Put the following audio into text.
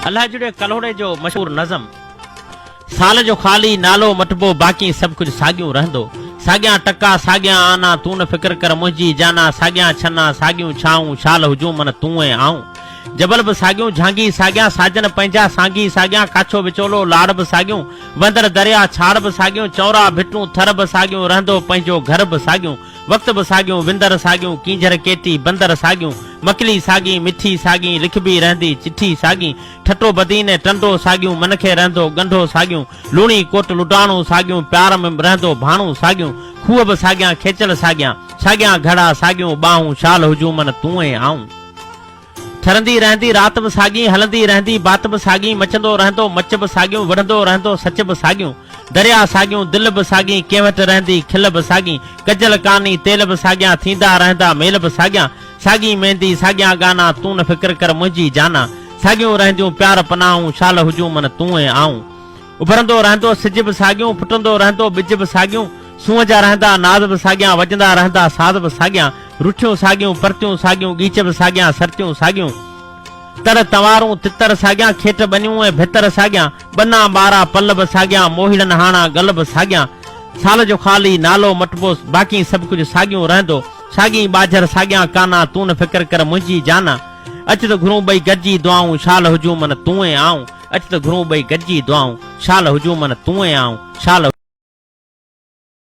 अल्लाह जुड़े कलोड़े जो मशहूर नज़म साल जो खाली नालो मटबो बाक़ी सब कुछ साॻियो रहंदो साॻिया टका साॻिया आना तू न फिक्र कर मुंहिंजी जाना साॻिया छना साॻियूं छाऊं शाल हुजूं मन तूं ऐं आऊं जबल बि साॻियूं झांगी साॻिया साजन पंहिंजा सांगी साॻिया काछो विचोलो लाड़ बि साॻियूं वंदर दरिया छाड़ बि साॻियूं चौरा भिटूं थर बि साॻियूं रहंदो पंहिंजो घर बि साॻियूं वक़्त बि साॻियूं विंदर साॻियूं कींझर केटी बंदर साॻियूं मकली साॻी मिठी साॻी लिखबी रहंदी चिठी साॻी ठटो बदीने टंडो साॻियूं मन खे रहंदो गंढो साॻियूं लूणी कोट लुटाणो साॻियूं प्यार में रहंदो भाणो साॻियूं खूह बि साॻिया खेचल साॻिया साॻिया घड़ा साॻियूं ॿाहूं शाल हुजूं मन तूं ऐं आऊं ठरंदी रहंदी रात बि साॻी हलंदी रहंदी बात बि साॻी मचंदो रहंदो मच बि साॻियूं वढ़ंदो रहंदो सच बि साॻियूं दरिया साॻियूं दिलि बि साॻी कंहिं वटि रहंदी खिल बि साॻी कजल कानी तेल बि साॻिया थींदा रहंदा मेल बि साॻिया साॻी मेहंदी साॻिया गाना तूं न फिक्र कर मुंहिंजी जाना साॻियूं रहंदियूं प्यार पनाहूं शाल हुजूं मन तूं ऐं आऊं उभरंदो रहंदो सिज बि साॻियूं फुटंदो रहंदो बिज बि साॻियूं सूंहं जा रहंदा नाद बि साॻिया वॼंदा रहंदा साद बि साॻिया रुठियूं साॻियूं परतियूं साॻियूं गीच बि साॻिया सरतियूं साॻियूं तर तवारूं तितर साॻिया खेट बनियूं ऐं भितर साॻिया बना ॿारा पल बि साॻिया मोहिड़न हाणा गल बि साॻिया साल जो खाली नालो मटबो बाक़ी सभु कुझु साॻियूं रहंदो साॻी ॿाझर साॻिया काना तूं न फिक्र कर मुंहिंजी जाना अच त घुरूं ॿई गॾिजी दुआऊं शाल हुजूं मन तूं ऐं आऊं अच त घुरूं ॿई गॾिजी दुआऊं शाल हुजूं मन तूं ऐं आऊं शाल